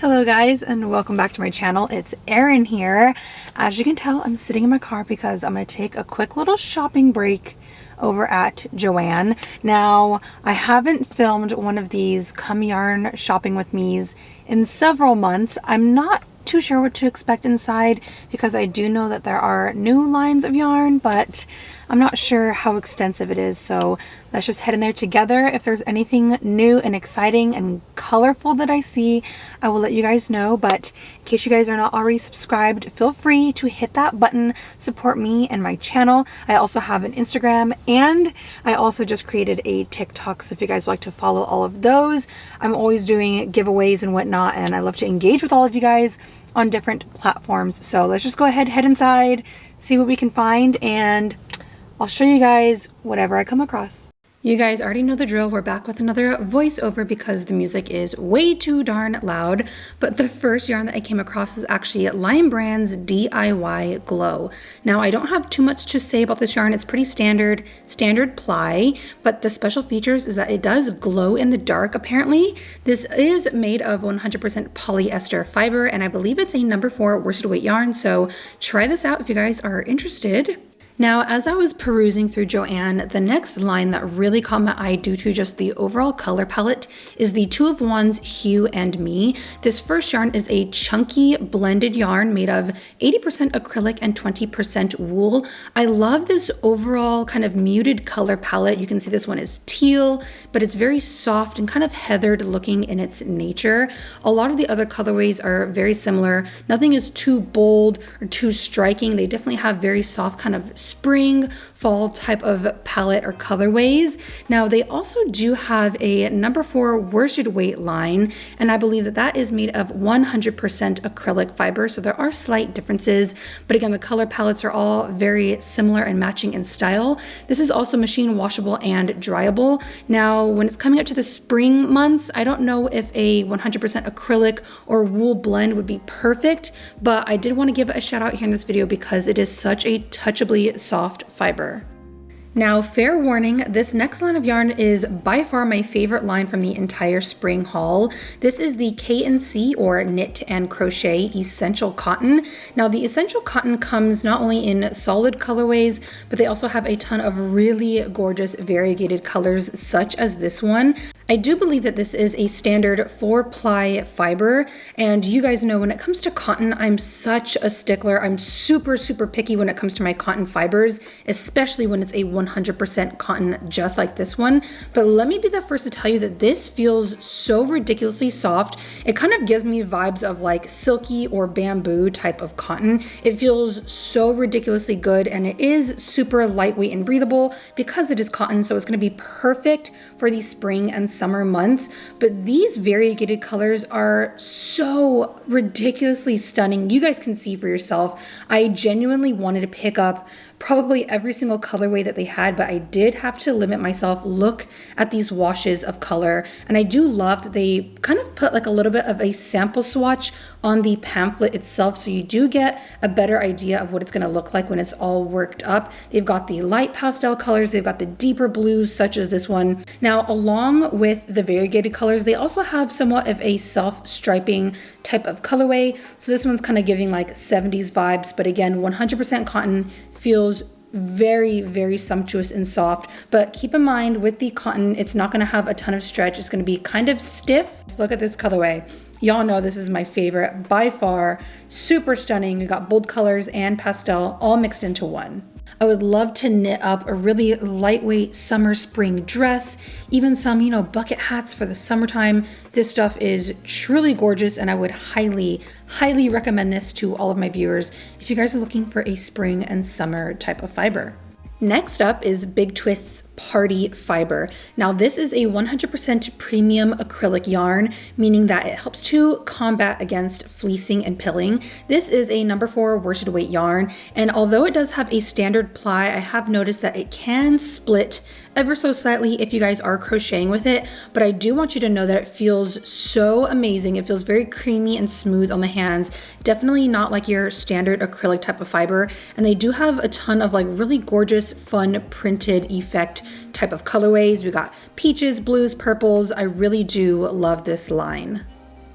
Hello guys, and welcome back to my channel. It's Erin here. As you can tell, I'm sitting in my car because I'm going to take a quick little shopping break over at Joann. Now, I haven't filmed one of these Come Yarn Shopping With Me's in several months. I'm not too sure what to expect inside because I do know that there are new lines of yarn, but I'm not sure how extensive it is, so let's just head in there together. If there's anything new and exciting and colorful that I see, I will let you guys know. But in case you guys are not already subscribed, feel free to hit that button, support me and my channel. I also have an Instagram, and I also just created a TikTok, so if you guys would like to follow all of those, I'm always doing giveaways and whatnot, and I love to engage with all of you guys on different platforms. So let's just go ahead, head inside, see what we can find, and I'll show you guys whatever I come across. You guys already know the drill. We're back with another voiceover because the music is way too darn loud. But the first yarn that I came across is actually Lion Brand's DIY Glow. Now, I don't have too much to say about this yarn. It's pretty standard ply, but the special features is that it does glow in the dark, apparently. This is made of 100% polyester fiber, and I believe it's a number 4 worsted weight yarn. So try this out if you guys are interested. Now, as I was perusing through Joann, the next line that really caught my eye due to just the overall color palette is the 2 of 1's Hue and Me. This first yarn is a chunky blended yarn made of 80% acrylic and 20% wool. I love this overall kind of muted color palette. You can see this one is teal, but it's very soft and kind of heathered looking in its nature. A lot of the other colorways are very similar. Nothing is too bold or too striking. They definitely have very soft kind of spring, fall type of palette or colorways. Now, they also do have a number 4 worsted weight line, and I believe that that is made of 100% acrylic fiber, so there are slight differences, but again, the color palettes are all very similar and matching in style. This is also machine washable and dryable. Now, when it's coming up to the spring months, I don't know if a 100% acrylic or wool blend would be perfect, but I did want to give it a shout out here in this video because it is such a touchably soft fiber. Now, fair warning, this next line of yarn is by far my favorite line from the entire spring haul. This is the K&C, or Knit and Crochet Essential Cotton. Now, the Essential Cotton comes not only in solid colorways, but they also have a ton of really gorgeous variegated colors, such as this one. I do believe that this is a standard 4-ply fiber, and you guys know when it comes to cotton, I'm such a stickler. I'm super picky when it comes to my cotton fibers, especially when it's a 100% cotton just like this one. But let me be the first to tell you that this feels so ridiculously soft. It kind of gives me vibes of like silky or bamboo type of cotton. It feels so ridiculously good, and it is super lightweight and breathable because it is cotton, so it's going to be perfect for the spring and summer months. But these variegated colors are so ridiculously stunning. You guys can see for yourself. I genuinely wanted to pick up probably every single colorway that they had, but I did have to limit myself. Look at these washes of color, and I do love that they kind of put like a little bit of a sample swatch on the pamphlet itself, so you do get a better idea of what it's going to look like when it's all worked up. They've got the light pastel colors, they've got the deeper blues such as this one. Now, along with the variegated colors, they also have somewhat of a self-striping type of colorway, so this one's kind of giving like 70s vibes, but again, 100% cotton, feels very sumptuous and soft. But keep in mind, with the cotton, it's not going to have a ton of stretch. It's going to be kind of stiff. Look at this colorway. Y'all know this is my favorite by far. Super stunning. You got bold colors and pastel all mixed into one. I would love to knit up a really lightweight summer spring dress, even some, bucket hats for the summertime. This stuff is truly gorgeous, and I would highly recommend this to all of my viewers if you guys are looking for a spring and summer type of fiber. Next up is Big Twist's Party Fiber. Now, this is a 100% premium acrylic yarn, meaning that it helps to combat against fleecing and pilling. This is a number 4 worsted weight yarn, and although it does have a standard ply, I have noticed that it can split ever so slightly if you guys are crocheting with it, but I do want you to know that it feels so amazing. It feels very creamy and smooth on the hands. Definitely not like your standard acrylic type of fiber, and they do have a ton of like really gorgeous, fun printed effect type of colorways. We got peaches, blues, purples. I really do love this line.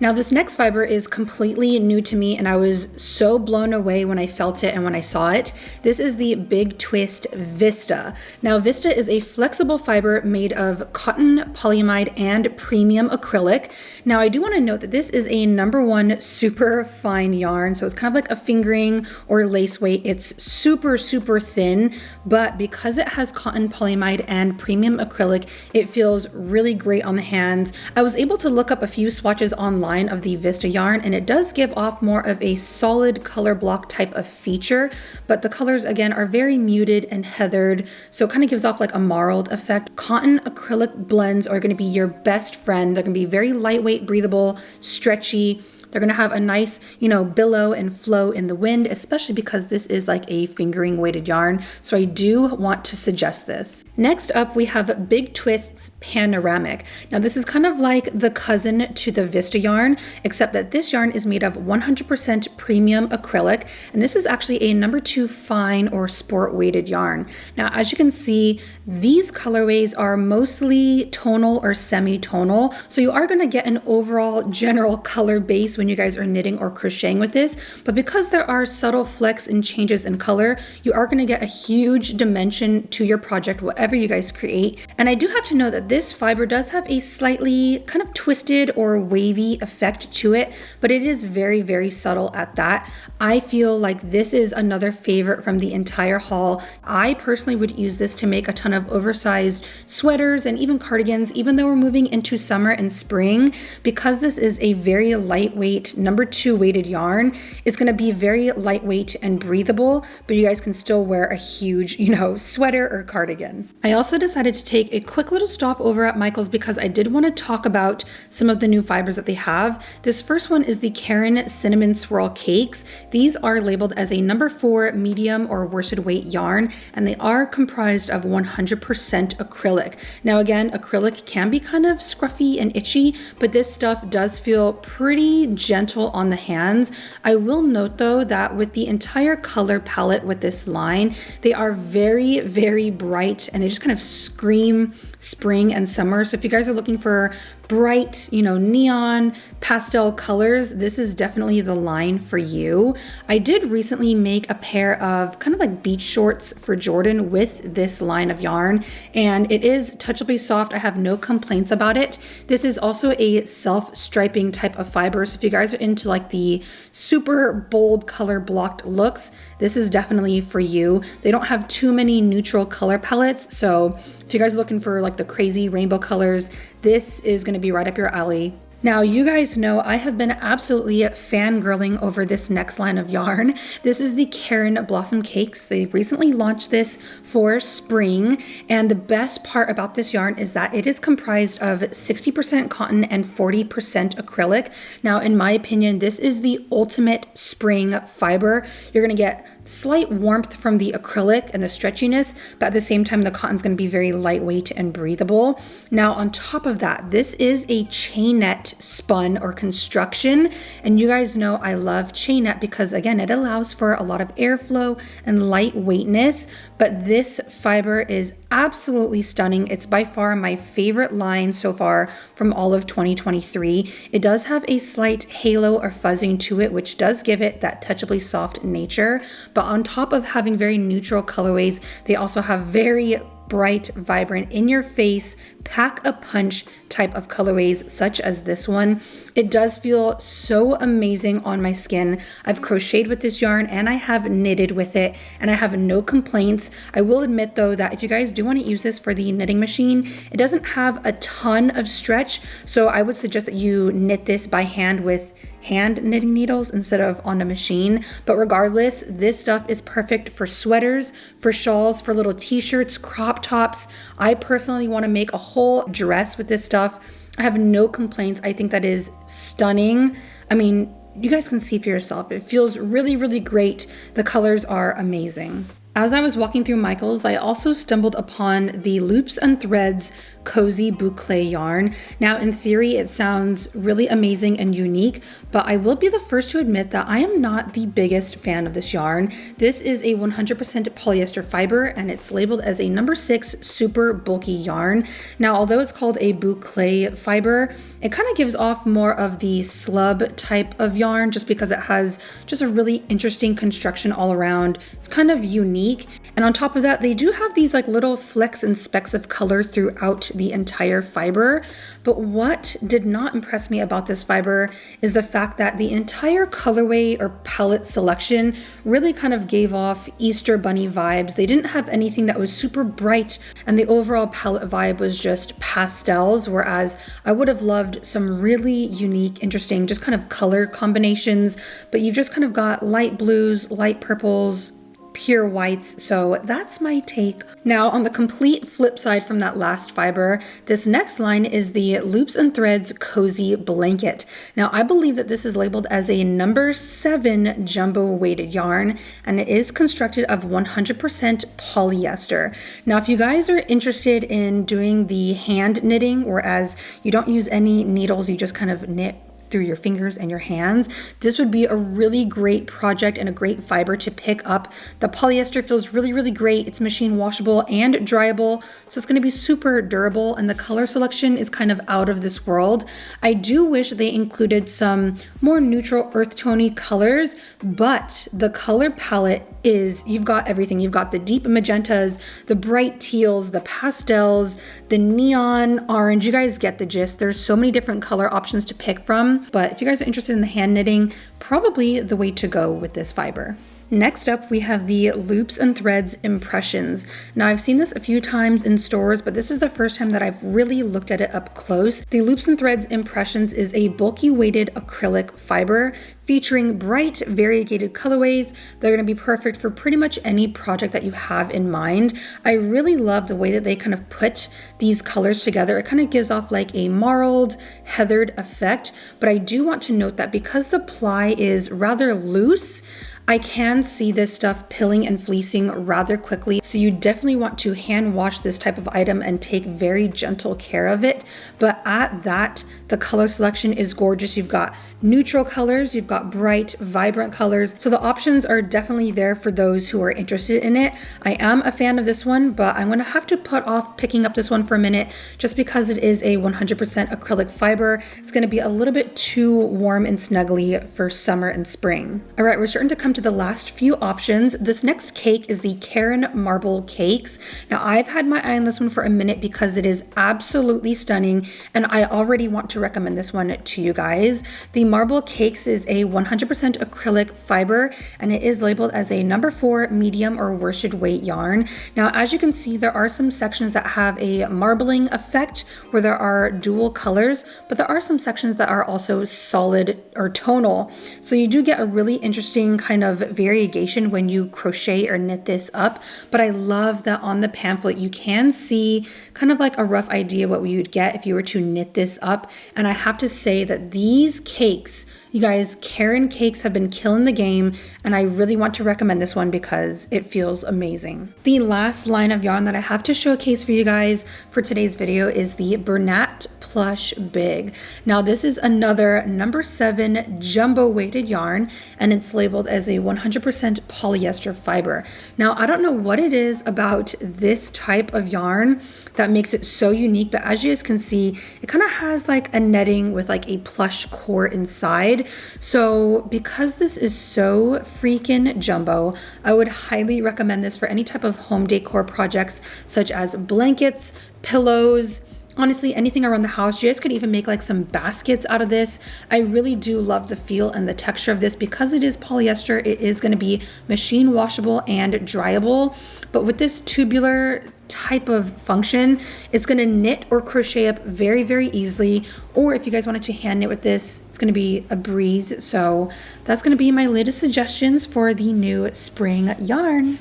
Now this next fiber is completely new to me and I was so blown away when I felt it and when I saw it. This is the Big Twist Vista. Now Vista is a flexible fiber made of cotton, polyamide, and premium acrylic. Now I do want to note that this is a #1 super fine yarn, so it's kind of like a fingering or lace weight. It's super thin, but because it has cotton, polyamide, and premium acrylic, it feels really great on the hands. I was able to look up a few swatches online of the Vista yarn and it does give off more of a solid color block type of feature, but the colors again are very muted and heathered, so it kind of gives off like a marled effect. Cotton acrylic blends are going to be your best friend. They're going to be very lightweight, breathable, stretchy. They're going to have a nice, billow and flow in the wind, especially because this is like a fingering weighted yarn. So I do want to suggest this. Next up, we have Big Twist's Panoramic. Now this is kind of like the cousin to the Vista yarn, except that this yarn is made of 100% premium acrylic. And this is actually a #2 fine or sport weighted yarn. Now, as you can see, these colorways are mostly tonal or semi-tonal. So you are going to get an overall general color base when you guys are knitting or crocheting with this, but because there are subtle flecks and changes in color, you are going to get a huge dimension to your project, whatever you guys create. And I do have to note that this fiber does have a slightly kind of twisted or wavy effect to it, but it is very subtle at that. I feel like this is another favorite from the entire haul. I personally would use this to make a ton of oversized sweaters and even cardigans, even though we're moving into summer and spring. Because this is a very lightweight #2 weighted yarn, it's going to be very lightweight and breathable, but you guys can still wear a huge, sweater or cardigan. I also decided to take a quick little stop over at Michael's because I did want to talk about some of the new fibers that they have. This first one is the Erin Cinnamon Swirl Cakes. These are labeled as a #4 medium or worsted weight yarn, and they are comprised of 100% acrylic. Now again, acrylic can be kind of scruffy and itchy, but this stuff does feel pretty gentle on the hands. I will note though that with the entire color palette with this line, they are very bright and they just kind of scream spring and summer. So if you guys are looking for bright, neon pastel colors, this is definitely the line for you. I did recently make a pair of kind of like beach shorts for Jordan with this line of yarn, and it is touchably soft. I have no complaints about it. This is also a self-striping type of fiber, so if you guys are into like the super bold color blocked looks, this is definitely for you. They don't have too many neutral color palettes, so if you guys are looking for like the crazy rainbow colors, this is going to be right up your alley. Now, you guys know I have been absolutely fangirling over this next line of yarn. This is the Erin Blossom Cakes. They recently launched this for spring, and the best part about this yarn is that it is comprised of 60% cotton and 40% acrylic. Now, in my opinion, this is the ultimate spring fiber. You're going to get slight warmth from the acrylic and the stretchiness, but at the same time, the cotton's going to be very lightweight and breathable. Now, on top of that, this is a chainette spun or construction, and you guys know I love chainette because again, it allows for a lot of airflow and lightweightness, but this fiber is absolutely stunning. It's by far my favorite line so far from all of 2023. It does have a slight halo or fuzzing to it, which does give it that touchably soft nature, but on top of having very neutral colorways, they also have very bright, vibrant, in your face, pack a punch type of colorways such as this one. It does feel so amazing on my skin. I've crocheted with this yarn and I have knitted with it and I have no complaints. I will admit though that if you guys do want to use this for the knitting machine, it doesn't have a ton of stretch, so I would suggest that you knit this by hand with hand knitting needles instead of on a machine. But regardless, this stuff is perfect for sweaters, for shawls, for little t-shirts, crop tops. I personally want to make a whole dress with this stuff. I have no complaints. I think that is stunning. I mean, you guys can see for yourself. It feels really great. The colors are amazing. As I was walking through Michael's, I also stumbled upon the Loops and Threads cozy boucle yarn. Now in theory it sounds really amazing and unique, but I will be the first to admit that I am not the biggest fan of this yarn. This is a 100% polyester fiber and it's labeled as a number 6 super bulky yarn. Now although it's called a boucle fiber, it kind of gives off more of the slub type of yarn just because it has just a really interesting construction all around. It's kind of unique. And on top of that, they do have these like little flecks and specks of color throughout the entire fiber. But what did not impress me about this fiber is the fact that the entire colorway or palette selection really kind of gave off Easter bunny vibes. They didn't have anything that was super bright, and the overall palette vibe was just pastels, whereas I would have loved some really unique, interesting, just kind of color combinations, but you've just kind of got light blues, light purples, pure whites. So that's my take. Now on the complete flip side from that last fiber, this next line is the Loops and Threads Cozy Blanket. Now I believe that this is labeled as a number 7 jumbo weighted yarn, and it is constructed of 100% polyester. Now if you guys are interested in doing the hand knitting, whereas you don't use any needles, you just kind of knit through your fingers and your hands, this would be a really great project and a great fiber to pick up. The polyester feels really, really great. It's machine washable and dryable, so it's going to be super durable, and the color selection is kind of out of this world. I do wish they included some more neutral earth tone-y colors, but the color palette is, you've got everything. You've got the deep magentas, the bright teals, the pastels, the neon orange. You guys get the gist. There's so many different color options to pick from, but if you guys are interested in the hand knitting, probably the way to go with this fiber. Next up, we have the Loops and Threads Impressions. Now I've seen this a few times in stores, but this is the first time that I've really looked at it up close. The Loops and Threads Impressions is a bulky weighted acrylic fiber featuring bright variegated colorways. They're going to be perfect for pretty much any project that you have in mind. I really love the way that they kind of put these colors together. It kind of gives off like a marled, heathered effect, but I do want to note that because the ply is rather loose, I can see this stuff pilling and fleecing rather quickly. So you definitely want to hand wash this type of item and take very gentle care of it. But at that, the color selection is gorgeous. You've got neutral colors, you've got bright, vibrant colors. So the options are definitely there for those who are interested in it. I am a fan of this one, but I'm gonna have to put off picking up this one for a minute just because it is a 100% acrylic fiber. It's gonna be a little bit too warm and snuggly for summer and spring. All right, we're starting to come to the last few options. This next cake is the Karen Marble Cakes. Now I've had my eye on this one for a minute because it is absolutely stunning, and I already want to recommend this one to you guys. The Marble Cakes is a 100% acrylic fiber, and it is labeled as a number 4 medium or worsted weight yarn. Now as you can see, there are some sections that have a marbling effect where there are dual colors, but there are some sections that are also solid or tonal. So you do get a really interesting kind of variegation when you crochet or knit this up. But I love that on the pamphlet you can see kind of like a rough idea what we would get if you were to knit this up. And I have to say that these cakes, you guys, Karen cakes have been killing the game, and I really want to recommend this one because it feels amazing. The last line of yarn that I have to showcase for you guys for today's video is the Bernat Plush Big. Now this is another number 7 jumbo weighted yarn, and it's labeled as a 100% polyester fiber. Now I don't know what it is about this type of yarn that makes it so unique, but as you guys can see, it kind of has like a netting with like a plush core inside. So because this is so freaking jumbo, I would highly recommend this for any type of home decor projects such as blankets, pillows, honestly anything around the house. You guys could even make like some baskets out of this. I really do love the feel and the texture of this. Because it is polyester, it is going to be machine washable and dryable, but with this tubular type of function, it's going to knit or crochet up very, very easily. Or if you guys wanted to hand knit with this, it's going to be a breeze. So that's going to be my latest suggestions for the new spring yarn.